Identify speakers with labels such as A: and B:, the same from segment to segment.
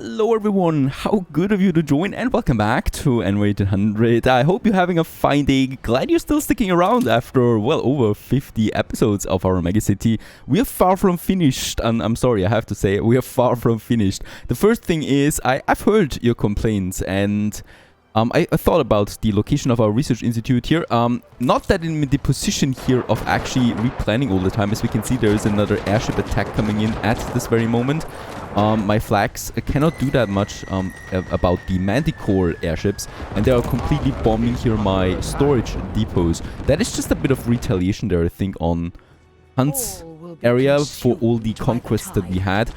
A: Hello everyone, how good of you to join and welcome back to Anno 1800. I hope you're having a fine day. Glad you're still sticking around after, well, over 50 episodes of our Megacity. We are far from finished, and I'm sorry, I have to say, we are far from finished. The first thing is, I've heard your complaints and I thought about the location of our research institute here. Not that in the position here of actually replanning all the time. As we can see, there is another airship attack coming in at this very moment. My flags cannot do that much about the Manticore airships, and they are completely bombing here my storage depots. That is just a bit of retaliation there, I think, on Hunt's area for all the conquests that we had.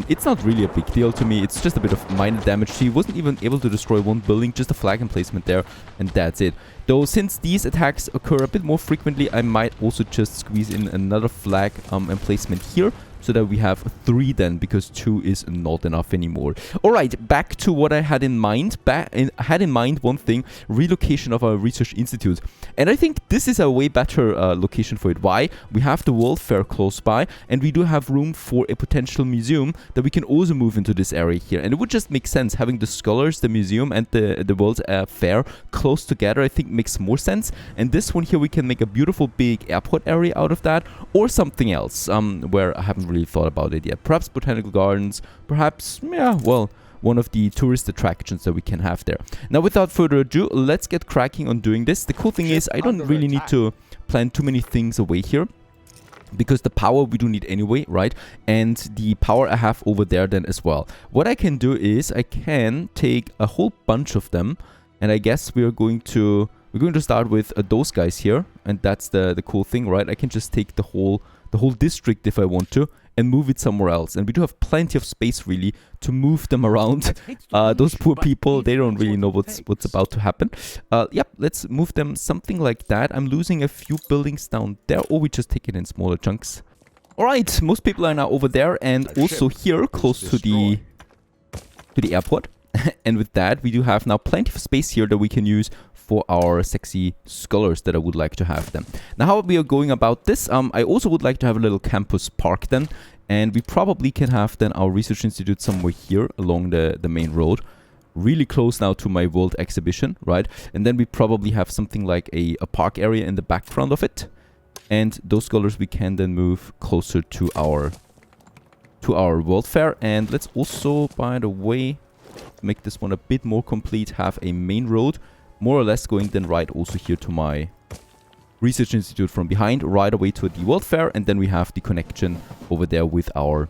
A: It's not really a big deal to me. It's just a bit of minor damage. He wasn't even able to destroy one building, just a flag emplacement there, and that's it. Though since these attacks occur a bit more frequently, I might also just squeeze in another flag emplacement here, so that we have 3 then, because 2 is not enough anymore. Alright, back to what I had in mind. I had in mind one thing, relocation of our research institute. And I think this is a way better location for it. Why? We have the World Fair close by, and we do have room for a potential museum that we can also move into this area here. And it would just make sense, having the scholars, the museum, and the World Fair close together, I think makes more sense. And this one here, we can make a beautiful big airport area out of that, or something else, where I haven't really thought about it yet. Perhaps botanical gardens, perhaps, yeah, well, one of the tourist attractions that we can have there. Now, without further ado, let's get cracking on doing this. The cool thing is, I don't really need to plan too many things away here, because the power we do need anyway, right? And the power I have over there then as well. What I can do is, I can take a whole bunch of them, and I guess we're going to start with those guys here, and that's the cool thing, right? I can just take the whole district if I want to, and move it somewhere else. And we do have plenty of space, really, to move them around. Those poor people, they don't really know what's about to happen. Yep, let's move them something like that. I'm losing a few buildings down there, or we just take it in smaller chunks. Alright, most people are now over there, and also here, close to the airport. And with that, we do have now plenty of space here that we can use for our sexy scholars that I would like to have them. Now, how we are going about this, I also would like to have a little campus park then, and we probably can have then our research institute somewhere here along the main road, really close now to my world exhibition, right? And then we probably have something like a park area in the background of it, and those scholars we can then move closer to our world fair. And let's also, by the way, make this one a bit more complete, have a main road more or less going then right also here to my research institute from behind, right away to the world fair, and then we have the connection over there with our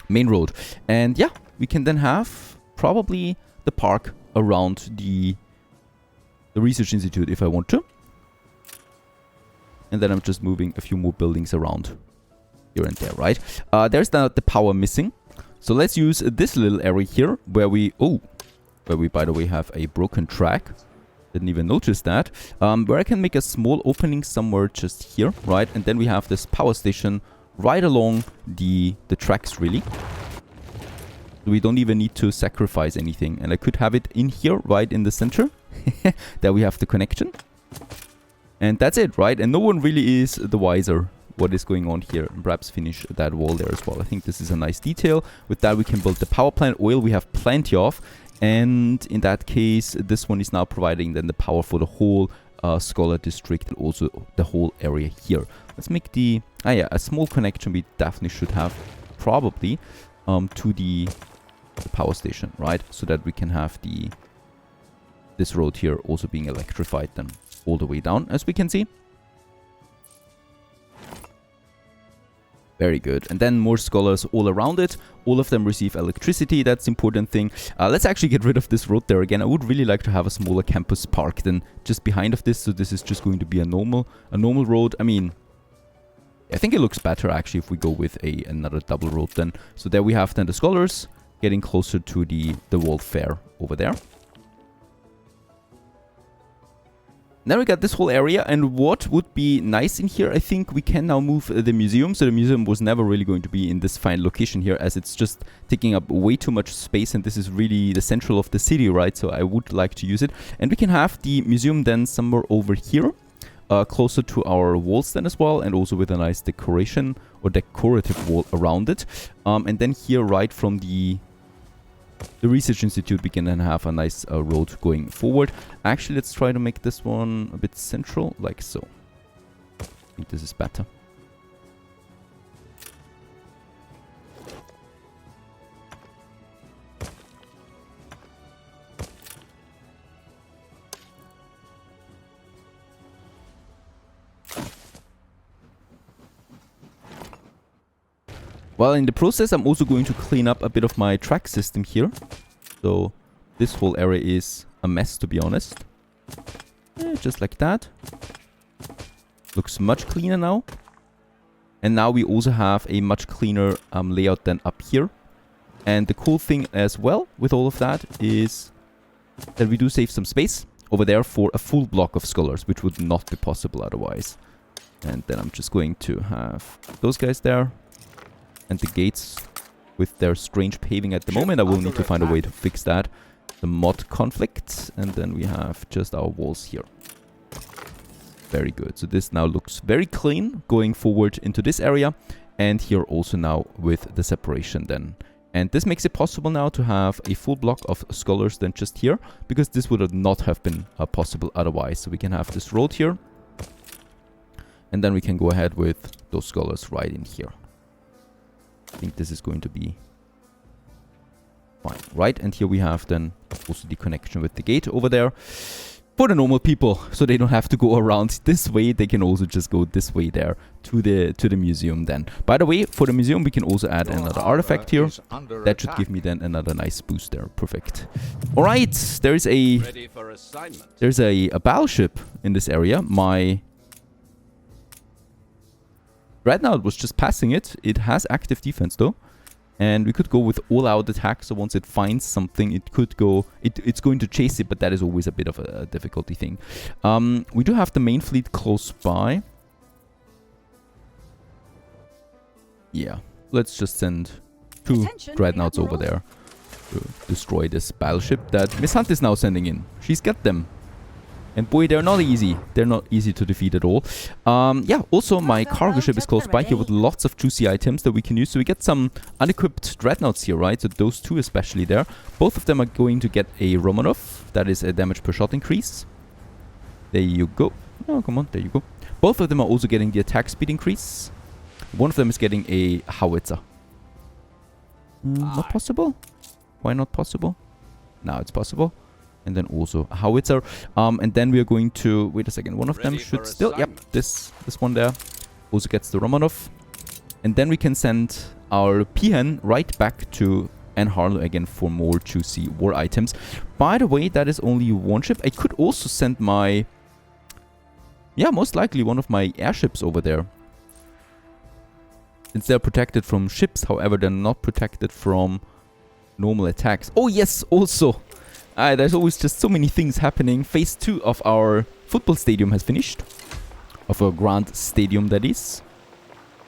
A: main road. And yeah, we can then have probably the park around the research institute if I want to. And then I'm just moving a few more buildings around here and there, right? There's now the power missing. So let's use this little area here where we, by the way, have a broken track. Didn't even notice that. Where I can make a small opening somewhere just here, right? And then we have this power station right along the tracks, really. We don't even need to sacrifice anything. And I could have it in here, right in the center. There we have the connection. And that's it, right? And no one really is the wiser what is going on here, and perhaps finish that wall there as well. I think this is a nice detail. With that, we can build the power plant. Oil we have plenty of, and in that case, this one is now providing then the power for the whole scholar district and also the whole area here. Let's make a small connection we definitely should have, probably to the power station, right? So that we can have this road here also being electrified then all the way down, as we can see. Very good. And then more scholars all around it. All of them receive electricity. That's the important thing. Let's actually get rid of this road there again. I would really like to have a smaller campus park than just behind of this. So this is just going to be a normal road. I mean, I think it looks better actually if we go with another double road then. So there we have then the scholars getting closer to the World Fair over there. Now we got this whole area, and what would be nice in here, I think we can now move the museum. So the museum was never really going to be in this fine location here, as it's just taking up way too much space, and this is really the central of the city, right? So I would like to use it. And we can have the museum then somewhere over here, closer to our walls then as well, and also with a nice decoration or decorative wall around it. And then here, right from the the research institute, we can then have a nice road going forward. Actually, let's try to make this one a bit central, like so. I think this is better. Well, in the process, I'm also going to clean up a bit of my track system here. So this whole area is a mess, to be honest. Just like that. Looks much cleaner now. And now we also have a much cleaner layout than up here. And the cool thing as well with all of that is that we do save some space over there for a full block of scholars, which would not be possible otherwise. And then I'm just going to have those guys there. And the gates with their strange paving at the moment. I will need to find a way to fix that. The mod conflict. And then we have just our walls here. Very good. So this now looks very clean going forward into this area. And here also now with the separation then. And this makes it possible now to have a full block of scholars than just here. Because this would not have been possible otherwise. So we can have this road here. And then we can go ahead with those scholars right in here. I think this is going to be fine, right? And here we have then also the connection with the gate over there for the normal people, so they don't have to go around this way. They can also just go this way there to the museum then. By the way, for the museum, we can also add another artifact here. That should give me then another nice boost there. Perfect. All right, there's a battleship in this area. My Dreadnought was just passing it. It has active defense though. And we could go with all-out attack. So once it finds something, it could go... It's going to chase it, but that is always a bit of a difficulty thing. We do have the main fleet close by. Yeah. Let's just send 2 Dreadnoughts over there to destroy this battleship that Miss Hunt is now sending in. She's got them. And boy, they're not easy. They're not easy to defeat at all. Yeah, also my cargo ship is close by here with lots of juicy items that we can use. So we get some unequipped dreadnoughts here, right? So those 2 especially there. Both of them are going to get a Romanov. That is a damage per shot increase. There you go. Oh, come on. There you go. Both of them are also getting the attack speed increase. One of them is getting a howitzer. Not possible? Why not possible? Now it's possible. And then also a howitzer. And then we are going to... Wait a second. One of them should still... Yep, this one there also gets the Romanov. And then we can send our Peahen right back to Anne Harlow again for more juicy war items. By the way, that is only 1 ship. I could also send my... Yeah, most likely one of my airships over there. Since they're protected from ships, however, they're not protected from normal attacks. Oh yes, also... there's always just so many things happening. Phase 2 of our football stadium has finished. Of our grand stadium, that is.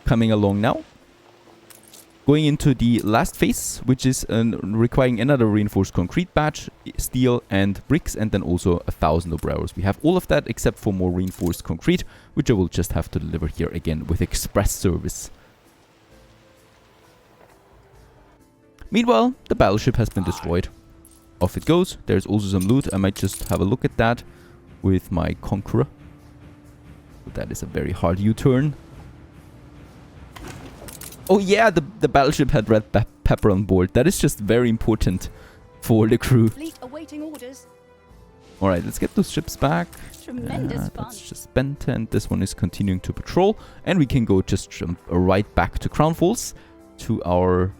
A: Coming along now. Going into the last phase, which is requiring another reinforced concrete batch, steel and bricks, and then also 1,000 obreros. We have all of that except for more reinforced concrete, which I will just have to deliver here again with express service. Meanwhile, the battleship has been destroyed. Off it goes. There's also some loot. I might just have a look at that with my Conqueror. But that is a very hard U-turn. Oh yeah, the battleship had red pepper on board. That is just very important for the crew.
B: Fleet awaiting orders.
A: Alright, let's get those ships back.
B: Tremendous fun.
A: That's just spent, and this one is continuing to patrol. And we can go just jump right back to Crown Falls, to our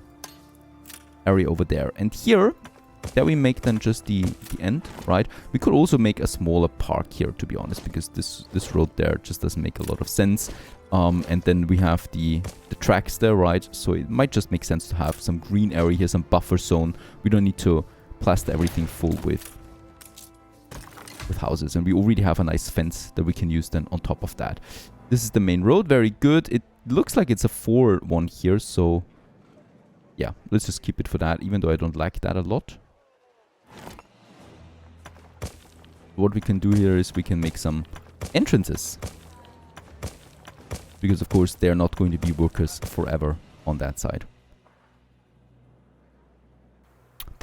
A: area over there. And here... There we make then just the end, right? We could also make a smaller park here, to be honest, because this road there just doesn't make a lot of sense. And then we have the tracks there, right? So it might just make sense to have some green area here, some buffer zone. We don't need to plaster everything full with houses. And we already have a nice fence that we can use then on top of that. This is the main road, very good. It looks like it's a 4-1 here, so yeah, let's just keep it for that, even though I don't like that a lot. What we can do here is we can make some entrances. Because of course they're not going to be workers forever on that side.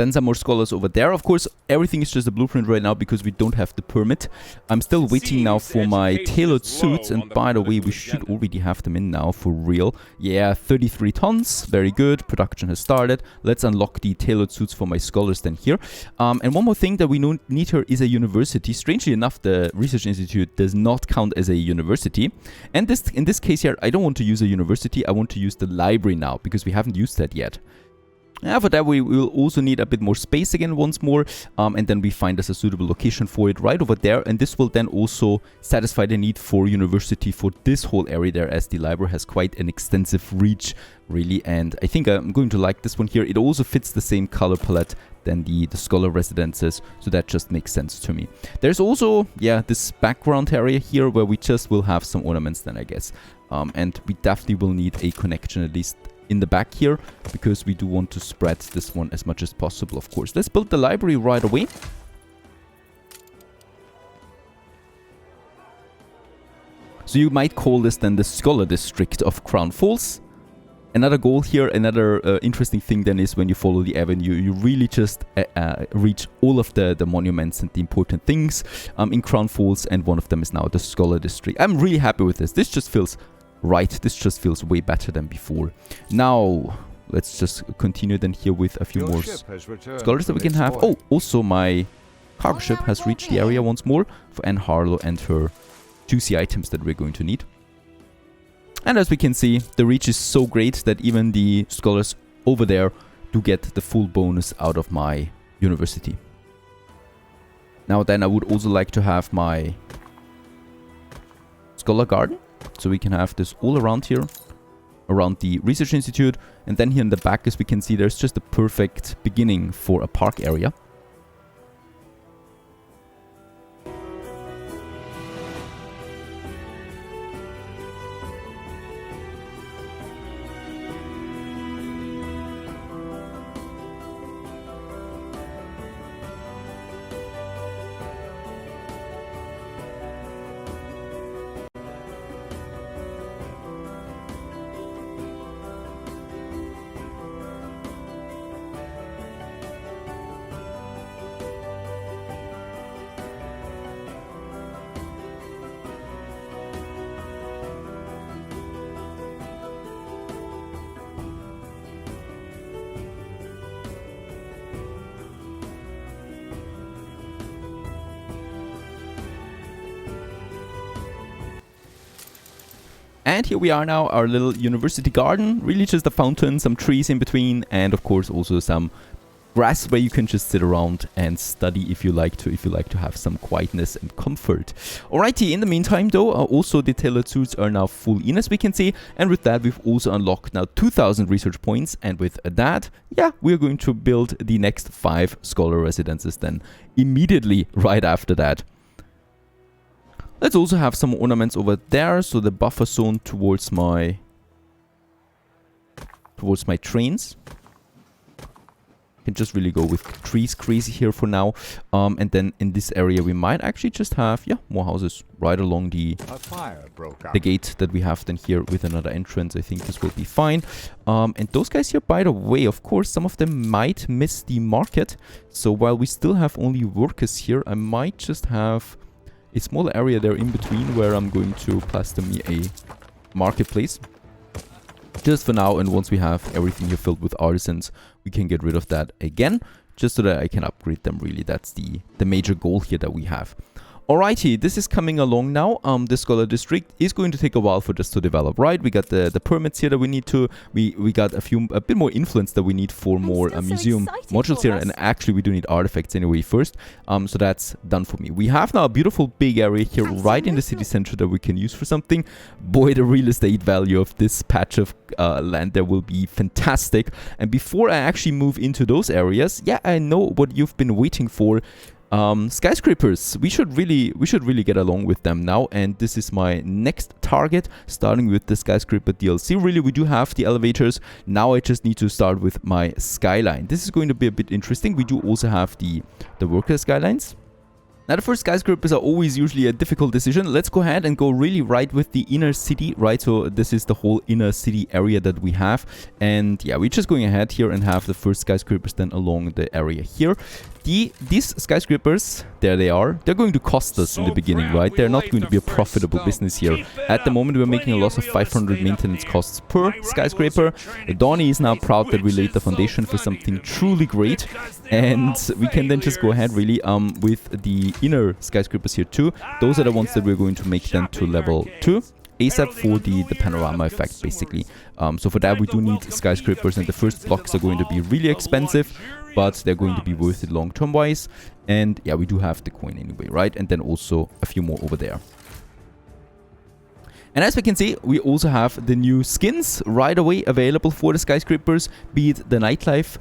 A: Then some more scholars over there. Of course, everything is just a blueprint right now because we don't have the permit. I'm still waiting now for my tailored suits. And by the way, we should already have them in now for real. Yeah, 33 tons. Very good. Production has started. Let's unlock the tailored suits for my scholars then here. And one more thing that we need here is a university. Strangely enough, the research institute does not count as a university. And in this case here, I don't want to use a university. I want to use the library now because we haven't used that yet. For that we will also need a bit more space again once more, and then we find us a suitable location for it right over there, and this will then also satisfy the need for university for this whole area there, as the library has quite an extensive reach really, and I think I'm going to like this one here. It also fits the same color palette than the scholar residences, so that just makes sense to me. There's also, yeah, this background area here where we just will have some ornaments then, I guess, and we definitely will need a connection at least in the back here, because we do want to spread this one as much as possible, of course. Let's build the library right away. So you might call this then the Scholar District of Crown Falls. Another goal here, another interesting thing then is when you follow the avenue, you really just reach all of the monuments and the important things in Crown Falls, and one of them is now the Scholar District. I'm really happy with this. This just feels right, this just feels way better than before. Now, let's just continue then here with a few more scholars that we can have. Oh, also my cargo ship has reached the area once more for Anne Harlow and her juicy items that we're going to need. And as we can see, the reach is so great that even the scholars over there do get the full bonus out of my university. Now then, I would also like to have my scholar garden. So we can have this all around here, around the research institute, and then here in the back, as we can see, there's just a perfect beginning for a park area. And here we are now, our little university garden. Really just a fountain, some trees in between, and of course also some grass where you can just sit around and study if you like to have some quietness and comfort. Alrighty, in the meantime though, also the tailored suits are now full in, as we can see, and with that we've also unlocked now 2000 research points, and with that, yeah, we're going to build the next 5 scholar residences then immediately right after that. Let's also have some ornaments over there, so the buffer zone towards my trains. Can just really go with trees crazy here for now. And then in this area we might actually just have, yeah, more houses right along the gate that we have then here with another entrance. I think this will be fine. And those guys here, by the way, of course, some of them might miss the market. So while we still have only workers here, I might just have a small area there in between where I'm going to plaster me a marketplace. Just for now, and once we have everything here filled with artisans, we can get rid of that again, just so that I can upgrade them really. That's the major goal here that we have. Alrighty, this is coming along now. The Scholar District is going to take a while for this to develop, right? We got the permits here that we need to, we got a bit more influence that we need for more museum modules here, and actually we do need artifacts anyway first. So that's done for me. We have now a beautiful big area here right in the city center that we can use for something. Boy, the real estate value of this patch of land there will be fantastic. And before I actually move into those areas, yeah, I know what you've been waiting for. Skyscrapers, we should really get along with them now, and this is my next target, starting with the skyscraper DLC. Really, we do have the elevators. Now I just need to start with my skyline. This is going to be a bit interesting. We do also have the worker skylines. Now, the first skyscrapers are always usually a difficult decision. Let's go ahead and go really right with the inner city, right? So this is the whole inner city area that we have. And yeah, we're just going ahead here and have the first skyscrapers then along the area here. These skyscrapers, there they are. They're going to cost us in the beginning, right? They're not going to be a profitable business here. At the moment, we're making a loss of 500 maintenance costs per skyscraper. Donnie is now proud that we laid the foundation for something truly great. And we can then just go ahead really with the inner skyscrapers here too. Those are the ones that we're going to make them to level 2. ASAP for the panorama effect, basically. So for that, we do need skyscrapers, and the first blocks are going to be really expensive, but they're going to be worth it long-term wise. And yeah, we do have the coin anyway, right? And then also a few more over there. And as we can see, we also have the new skins right away available for the skyscrapers, be it the nightlife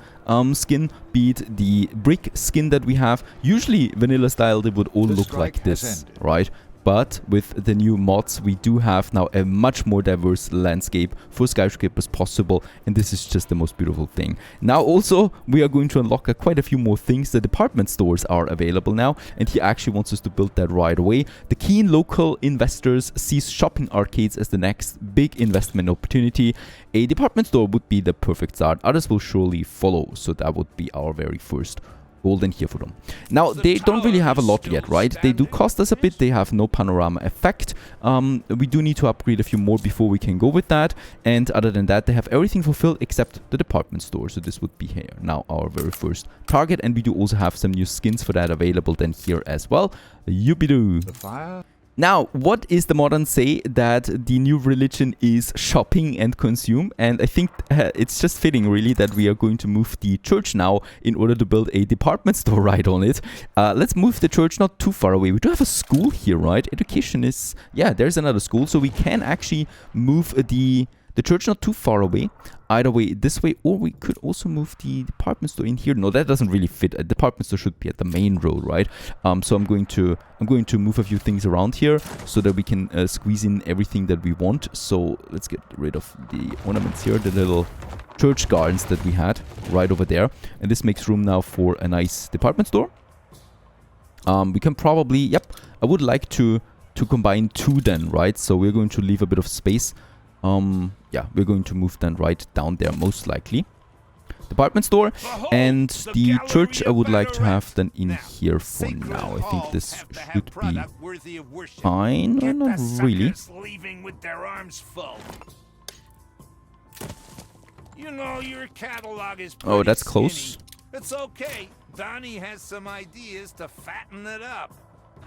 A: skin, be it the brick skin that we have. Usually, vanilla style, they would all look like this, right? But with the new mods, we do have now a much more diverse landscape for skyscrapers possible, and this is just the most beautiful thing. Now also, we are going to unlock quite a few more things. The department stores are available now, and he actually wants us to build that right away. The keen local investors sees shopping arcades as the next big investment opportunity. A department store would be the perfect start. Others will surely follow, so that would be our very first golden here for them. Now, they don't really have a lot yet, right? They do cost us a bit. They have no panorama effect. We do need to upgrade a few more before we can go with that. And other than that, they have everything fulfilled except the department store. So this would be here now our very first target. And we do also have some new skins for that available then here as well. Yubidu.
C: The fire.
A: Now, what is the modern say that the new religion is shopping and consume? And I think it's just fitting, really, that we are going to move the church now in order to build a department store right on it. Let's move the church not too far away. We do have a school here, right? Education is... Yeah, there's another school. So we can actually move the church not too far away. Either way, this way, or we could also move the department store in here. No, that doesn't really fit. A department store should be at the main road, right? So I'm going to move a few things around here so that we can squeeze in everything that we want. So let's get rid of the ornaments here, the little church gardens that we had right over there, and this makes room now for a nice department store. We can probably, yep, I would like to combine two then, right? So we're going to leave a bit of space. Yeah, we're going to move then right down there, most likely. Department store and the church I would like to have then in here for now. I think this should be fine. Or not really.
D: You know, your catalog is
A: Oh, that's close.
D: It's okay. Donnie has some ideas to fatten it up.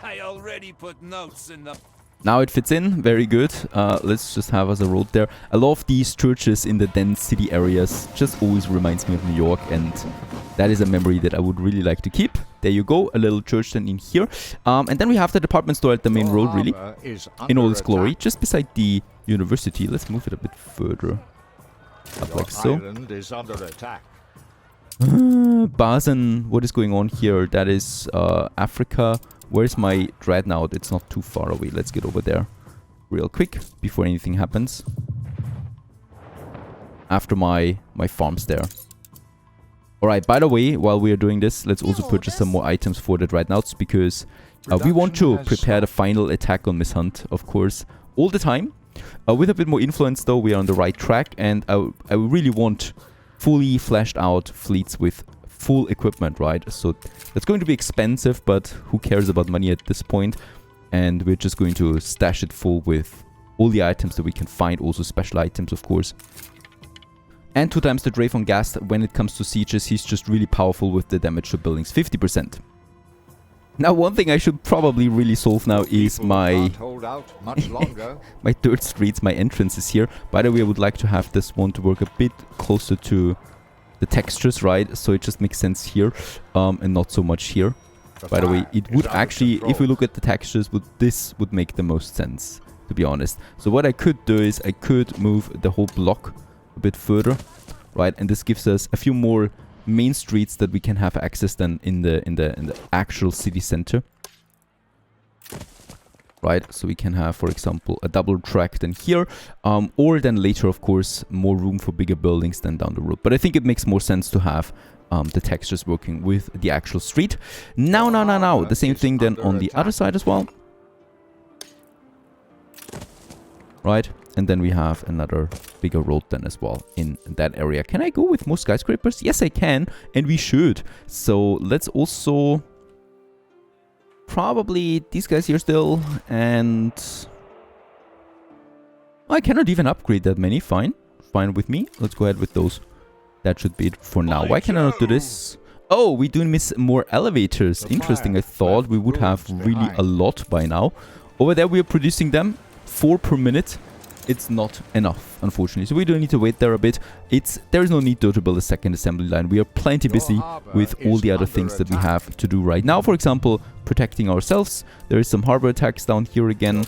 D: I already put notes in the...
A: Now it fits in, very good. Let's just have us a road there. I love these churches in the dense city areas. Just always reminds me of New York, and that is a memory that I would really like to keep. There you go, a little church then in here. And then we have the department store at the main road, really, in all its glory, just beside the university. Let's move it a bit further up like so. Basen, what is going on here? That is Africa. Where's my dreadnought? It's not too far away. Let's get over there real quick before anything happens. After my farms there. Alright, by the way, while we are doing this, let's also purchase some more items for the dreadnoughts, because we want to prepare the final attack on Miss Hunt, of course, all the time. With a bit more influence though, we are on the right track, and I really want fully fleshed out fleets with full equipment, right? So that's going to be expensive, but who cares about money at this point? And we're just going to stash it full with all the items that we can find, also special items, of course. And 2 times the Drayphon Gas. When it comes to sieges, he's just really powerful with the damage to buildings, 50%. Now, one thing I should probably really solve now is my my dirt streets, my entrances here. By the way, I would like to have this one to work a bit closer to the textures, right? So it just makes sense here, and not so much here. By the way, it would actually, if we look at the textures, this would make the most sense, to be honest. So what I could do is I could move the whole block a bit further, right? And this gives us a few more main streets that we can have access then in the actual city center. Right, so we can have, for example, a double track then here, or then later, of course, more room for bigger buildings than down the road. But I think it makes more sense to have the textures working with the actual street. Now, the same thing then on the other side as well. Right, and then we have another bigger road then as well in that area. Can I go with more skyscrapers? Yes, I can, and we should. So let's also probably these guys here still, and I cannot even upgrade that many. Fine with me. Let's go ahead with those. That should be it for now. Why can I not do this? Oh, we do miss more elevators. Interesting. I thought we would have really a lot by now. Over there we are producing them 4 per minute. It's not enough, unfortunately. So we do need to wait there a bit. There is no need though to build a second assembly line. We are plenty busy with all the other things that we have to do right now. For example, protecting ourselves. There is some harbor attacks down here again.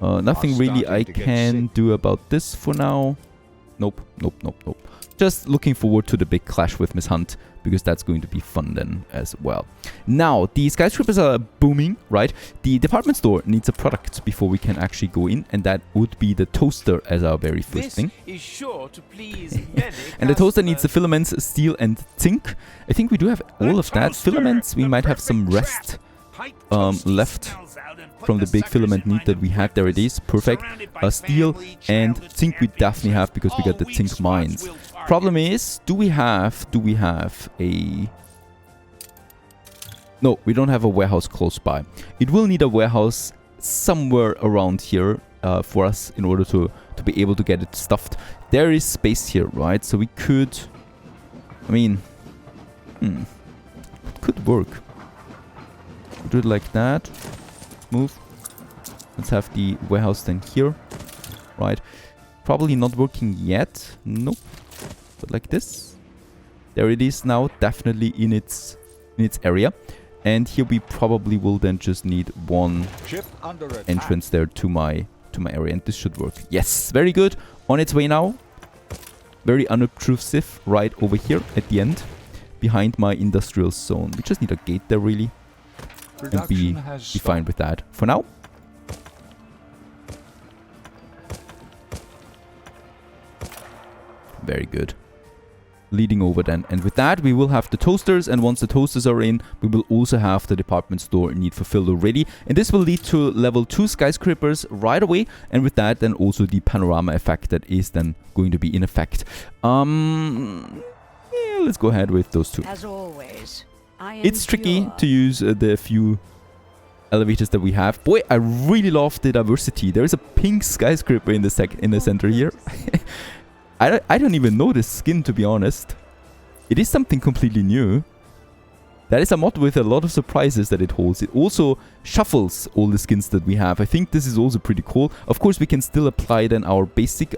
A: Nothing really I can do about this for now. Nope. Just looking forward to the big clash with Miss Hunt, because that's going to be fun then as well. Now, the skyscrapers are booming, right? The department store needs a product before we can actually go in, and that would be the toaster as our very first thing.
C: Is sure to please many
A: and the toaster needs the filaments, steel and zinc. I think we do have all of that. Filaments, we might have some rest left from the big filament need that we had. There it is, perfect. Steel and zinc we definitely have, because we got the zinc mines. Problem is, do we have a... No, we don't have a warehouse close by. It will need a warehouse somewhere around here for us in order to be able to get it stuffed. There is space here, right? So we could... I mean... it could work. Do it like that. Move. Let's have the warehouse then here. Right. Probably not working yet. Nope. But like this. There it is now. Definitely in its area. And here we probably will then just need one entrance there to my area. And this should work. Yes. Very good. On its way now. Very unobtrusive. Right over here at the end. Behind my industrial zone. We just need a gate there really. And be fine with that for now. Very good. Leading over then. And with that, we will have the toasters. And once the toasters are in, we will also have the department store need fulfilled already. And this will lead to level 2 skyscrapers right away. And with that, then also the panorama effect that is then going to be in effect. Yeah, let's go ahead with those two.
B: As always.
A: It's tricky to use the few elevators that we have. Boy, I really love the diversity. There is a pink skyscraper in the center here. I don't even know this skin, to be honest. It is something completely new. That is a mod with a lot of surprises that it holds. It also shuffles all the skins that we have. I think this is also pretty cool. Of course, we can still apply then our basic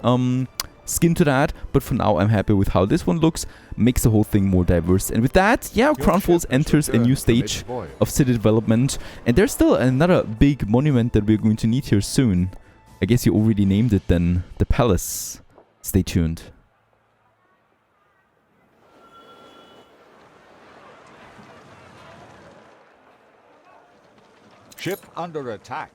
A: skin to that, but for now I'm happy with how this one looks. Makes the whole thing more diverse. And with that, yeah, Crown Falls enters a new stage of city development, and there's still another big monument that we're going to need here soon. I guess you already named it then, the palace. Stay tuned.
E: Ship under attack.